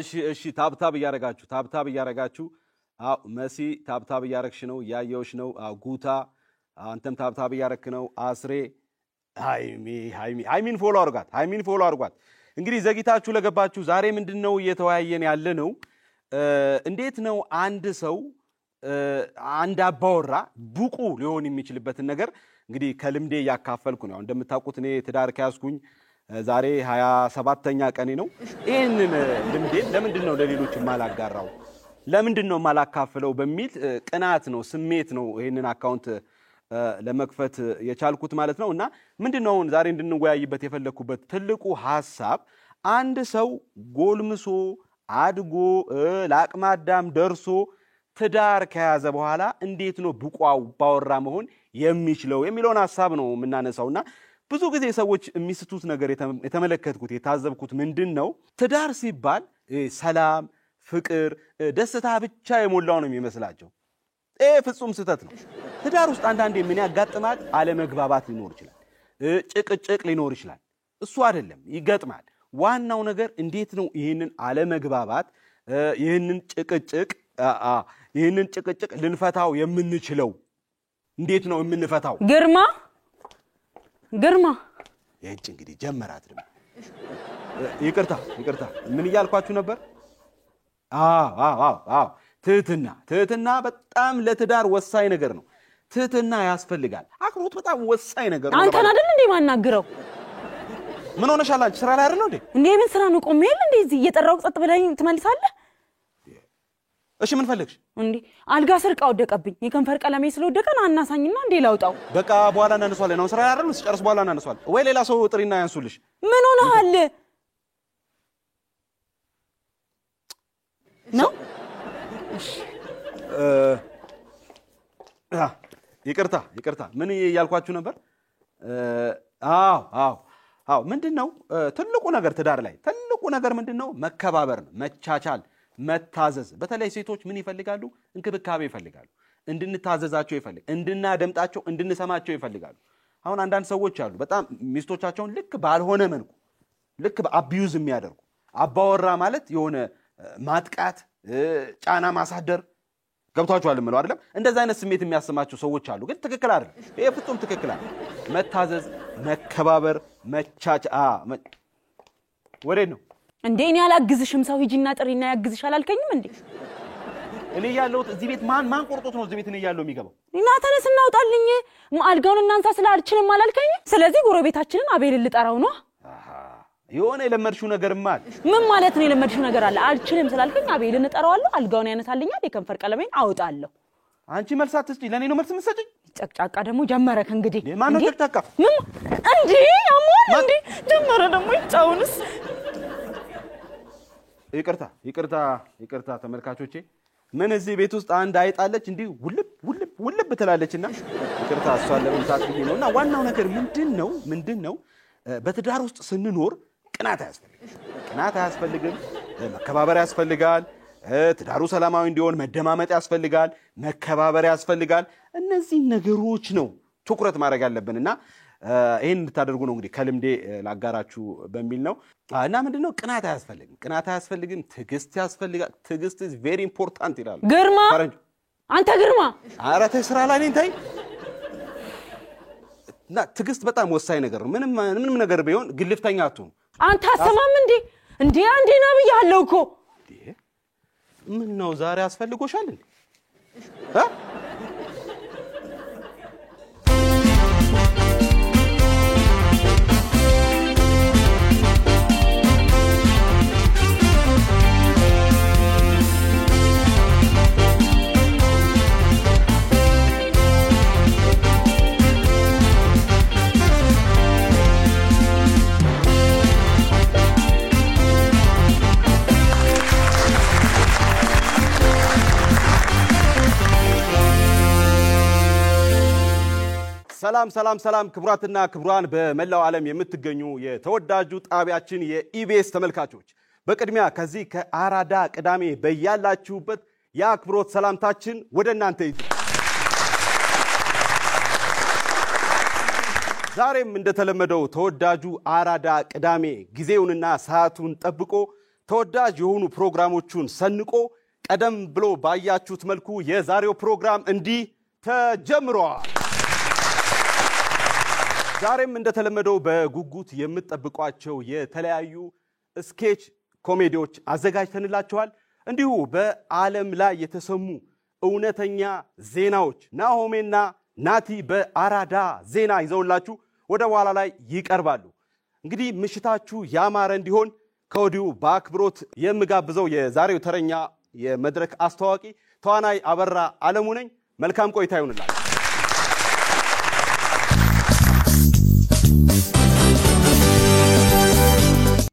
እሺ ታብታብ እያረጋችሁ አው መሲ ታብታብ እያረግሽ ነው ያየውሽ ነው ጉታ አንተም ታብታብ እያረክ ነው አስሬ ሃይሚን ፎሎ አርጓት እንግዲህ ዘግይታችሁ ለገባችሁ ዛሬ ምንድነው እየተወያየን ያለ ነው እንዴት ነው አንድ ሰው አንድ አባወራ ብቁ ሊሆን የሚችልበትን ነገር እንግዲህ ከልምዴ ያካፈልኩ ነው እንደምታውቁት እኔ ትዳር ከያዝኩኝ ዛሬ 27ኛ ቀኔ ነው ይሄንን ልምዴን ለምንድነው ለሌሎች ማላጋራው ለምንድነው ማላካፍለው በሚል ቅናት ነው ስሜት ነው ይሄንን አካውንት ለመክፈት የቻልኩት ማለት ነውና ምንድነው ዛሬ እንድንወያይበት የፈለኩበት ትልቁ ሐሳብ አንድ ሰው ጎልምሶ አድጎ ለአቅማዳም ደርሶ ትዳር ከያዘ በኋላ እንዴት ነው ብቋው ባወራ መሆን የሚችለው የሚለውን ሐሳብ ነው የምናነሳውና ብዙ ጊዜ ሰዎች የሚስቱት ነገር የተመለከትኩት የታዘብኩት ምንድነው ትዳር ሲባል ሰላም ፍቅር ደስታ ብቻ የሞላው ነው የሚመስላቸው ፍጹም ስህተት ነው ትዳር ውስጥ አንዳንዴ ምን ያጋጥማል አለመግባባት ሊኖር ይችላል ጭቅጭቅ ሊኖር ይችላል እሱ አይደለም ይገጥማል ዋናው ነገር እንዴት ነው ይሄንን አለመግባባት ይሄንን ጭቅጭቅ ልንፈታው የምንችለው እንዴት ነው የምንፈታው ግርማ የእንጭ እንግዲህ ጀመራት ደግሞ ይቅርታ ምን ይያልኳችሁ ነበር አዎ ትህትና በጣም ለትዳር ወሳኝ ነገር ነው ትህትና ያስፈልጋል አክብሮት በጣም ወሳኝ ነገር ነው አንተን አይደል እንዴ ማናግረው ምን ሆነሻል አንቺ ስራ ላይ አይደል እንዴ ምን ስራ ነው ቆሜል እንዴ እዚህ እየጠራው ጸጥ ብለኝ ትመልሳለህ እሺ ምን ፈልግሽ እንዴ አልጋ ስርቃ ወደቀብኝ የከንፈር ቀለሜ ስለወደቀ ነው አናሳኝና እንዴ ላውጣው በቃ በኋላ እናነሳለን ነው ስራ ላይ አይደል ሲጨርስ በኋላ እናነሳለን ወይ ሌላ ሰው ጥሪና ያንሱልሽ ምን ሆነሃል ነው ይቅርታ ምን ያልኳችሁ ነበር አዎ ምንድነው ትልቁ ነገር ትዳር ላይ ትልቁ ነገር ምንድነው መከባበር ነው መቻቻል መታዘዝ በተለይ ሴቶች ምን ይፈልጋሉ እንክብካቤ ይፈልጋሉ እንድንታዘዛቸው ይፈልጋሉ እንድናደምጣቸው እንድንሰማቸው ይፈልጋሉ አሁን አንዳንድ ሰዎች አሉ በጣም ሚስቶቻቸውን ልክ ባልሆነ መልኩ ልክ በአቢዩዝ የሚያደርጉ አባወራ ማለት የሆነ ማጥቃት ጫና ማሳደር ገብታችኋል ማለት አይደለም እንደዛ አይነት ስሜት የሚያሰማቸው ሰዎች አሉ ግን ትክክል አይደለም ይሄ ፍጹም ትክክል አይደለም መታዘዝ መከባበር መቻቻ ወሬ ነው እንዴ እኔ አላግዝሽም ሰው ሂጂና ጥሪና ያግዝሽ አላልከኝም እንዴ እኔ ያለሁት እዚህ ቤት ማን ቆርጦት ነው እዚህ ቤት እኔ ያለው የሚገባው እና ተነስ እናውጣልኝ አልጋውን እናንሳ ስላልችልም አላልከኝም ስለዚህ ጎረቤታችንን አቤል ልጠራው ነው የሆነ የለመድሽው ነገርማ አለ ምን ማለት ነው የለመድሽው ነገር አለ አልችልም ስላልከኝ አቤልን እጠራዋለሁ አልጋውን ያነሳልኛል የከንፈር ቀለሜን አውጣለሁ አንቺ መልስ አትስጪ ለኔ ነው መልስ የምትሰጪኝ ጨቅጫቃ ደግሞ ጀመረክ እንግዲህ ማን ነው ጨቅጫቃ ምን እንዴ አሞን እንዴ ጀመረ ደግሞ ይጫውንስ ይቅርታ ተመልካቾቼ ምን እዚህ ቤት ውስጥ አንድ አይጣለች እንዴ ውልብ ትላለችና ይቅርታ እሷን ለምንታት ነውና ዋናው ነገር ምንድነው በትዳር ውስጥ ስንኖር ቅናት አያስፈልግም መከባበር ያስፈልጋል ትዳሩ ሰላማዊ እንዲሆን መደማመጥ ያስፈልጋል መከባበር ያስፈልጋል እነዚህ ነገሮች ነው ትኩረት ማድረግ ያለብንና ይሄን እንድታደርጉ ነው እንግዲህ ከልምዴ ላጋራችሁ በሚል ነው እና ምንድነው ቅናት አያስፈልግም ትግስት ያስፈልጋል ትግስት is very important ይላል ግርማ አንተ ግርማ ኧረ ተይ ስራ ላይ ነኝ ተይ እና ትግስት በጣም ወሳኝ ነገር ነው ምንም ነገር ቢሆን ግልፍተኛ አትሁን አንተ አሰማም እንዴ አንዴ ነው ብያለሁ እኮ ምን ነው ዛሬ አስፈልጎሻል እንዴ ሰላም ክቡራትና ክቡራን በመላው ዓለም የምትገኙ የተወዳጁ ጣቢያችን የኢቢኤስ ተመልካቾች በቅድሚያ ከዚህ ከአራዳ ቅዳሜ በያላችሁበት የአክብሮት ሰላምታችን ወደ እናንተ ይድረስ ዛሬም እንደተለመደው ተወዳጁ አራዳ ቅዳሜ ጊዜውንና ሰዓቱን ጠብቆ ተወዳጅ የሆኑ ፕሮግራሞቹን ሰንቆ ቀደም ብሎ ባያችሁት መልኩ የዛሬው ፕሮግራም እንዲህ ተጀምሯል። ዛሬም እንደተለመደው በጉጉት የምትጠብቋቸው የተለያዩ ስኬች ኮሜዲዎች አዘጋጅተንላችኋል። እንዲሁ በዓለም ላይ የተሰሙ እውነተኛ ዜናዎች ናሆሜና ናቲ በአራዳ ዜና ይዘውላችሁ ወደ ኋላ ላይ ይቀርባሉ። እንግዲህ ምሽታችሁ ያማረ እንዲሆን ከወዲሁ በአክብሮት የምጋብዘው የዛሬው ተረኛ የመድረክ አስተዋቂ ተዋናይ አበራ አለሙ ነኝ። መልካም ቆይታ ይሁንላችሁ።